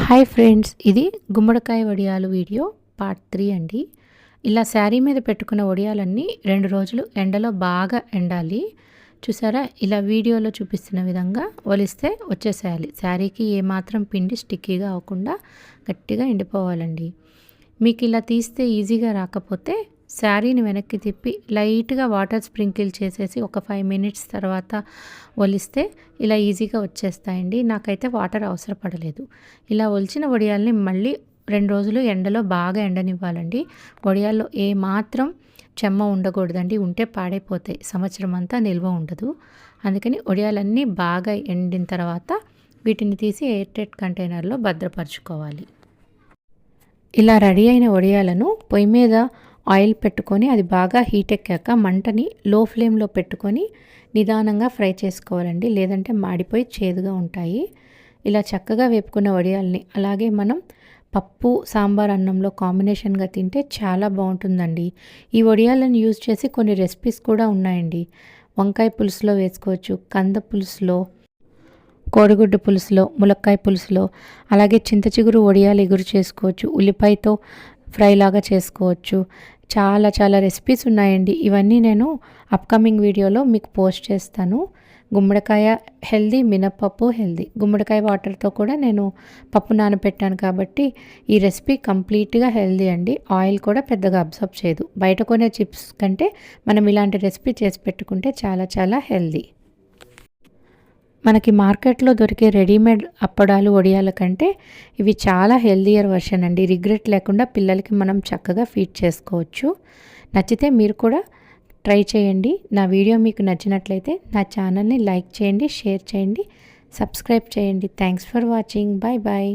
Hi friends, ఇది గుమ్మడికాయ వడియాలు వీడియో పార్ట్ 3 అండి. ఇలా శారీ మీద పెట్టుకున్న వడియాలన్నీ 2 రోజులు ఎండలో బాగా ఎండాలి. చూసారా, ఇలా వీడియోలో చూపిస్తున్న విధంగా ఒలిస్తే వచ్చేసేయాలి. శారీకి ఏమాత్రం పిండి స్టిక్కీగా అవ్వకుండా గట్టిగా ఎండిపోవాలండి. మీకు ఇలా తీస్తే ఈజీగా రాకపోతే శారీని వెనక్కి తిప్పి లైట్గా వాటర్ స్ప్రింకిల్ చేసేసి ఒక 5 మినిట్స్ తర్వాత ఒలిస్తే ఇలా ఈజీగా వచ్చేస్తాయండి. నాకైతే వాటర్ అవసరపడలేదు. ఇలా ఒలిచిన వడియాల్ని మళ్ళీ 2 రోజులు ఎండలో బాగా ఎండనివ్వాలండి. వడియాల్లో ఏమాత్రం చెమ్మ ఉండకూడదండి, ఉంటే పాడైపోతాయి, సంవత్సరం అంతా నిల్వ ఉండదు. అందుకని వడియాలన్నీ బాగా ఎండిన తర్వాత వీటిని తీసి ఎయిర్ టైట్ కంటైనర్లో భద్రపరచుకోవాలి. ఇలా రెడీ అయిన వడియాలను పొయ్యి మీద ఆయిల్ పెట్టుకొని అది బాగా హీట్ ఎక్కాక మంటని లో ఫ్లేమ్లో పెట్టుకొని నిదానంగా ఫ్రై చేసుకోవాలండి, లేదంటే మాడిపోయి చేదుగా ఉంటాయి. ఇలా చక్కగా వేపుకున్న వడియాల్ని అలాగే మనం పప్పు సాంబార్ అన్నంలో కాంబినేషన్గా తింటే చాలా బాగుంటుందండి. ఈ వడియాలను యూజ్ చేసి కొన్ని రెసిపీస్ కూడా ఉన్నాయండి. వంకాయ పులుసులో వేసుకోవచ్చు, కంద పులుసులో, కోడిగుడ్డు పులుసులో, ములక్కాయ పులుసులో, అలాగే చింత చిగురు వడియాలు ఎగురు చేసుకోవచ్చు, ఉల్లిపాయతో ఫ్రై లాగా చేసుకోవచ్చు. చాలా చాలా రెసిపీస్ ఉన్నాయండి. ఇవన్నీ నేను అప్కమింగ్ వీడియోలో మీకు పోస్ట్ చేస్తాను. గుమ్మడికాయ హెల్దీ, మినప్పప్పు హెల్దీ. గుమ్మడికాయ వాటర్తో కూడా నేను పప్పు నానబెట్టాను కాబట్టి ఈ రెసిపీ కంప్లీట్గా హెల్దీ అండి. ఆయిల్ కూడా పెద్దగా అబ్జర్వ్ చేయదు. బయట కొనే చిప్స్ కంటే మనం ఇలాంటి రెసిపీ చేసి పెట్టుకుంటే చాలా చాలా హెల్దీ. మనకి మార్కెట్లో దొరికే రెడీమేడ్ అప్పడాలు వడియాల కంటే ఇవి చాలా హెల్దియర్ వర్షన్ అండి. రిగ్రెట్ లేకుండా పిల్లలకి మనం చక్కగా ఫీడ్ చేసుకోవచ్చు. నచ్చితే మీరు కూడా ట్రై చేయండి. నా వీడియో మీకు నచ్చినట్లయితే నా ఛానల్ని లైక్ చేయండి, షేర్ చేయండి, సబ్స్క్రైబ్ చేయండి. Thanks for watching. Bye bye.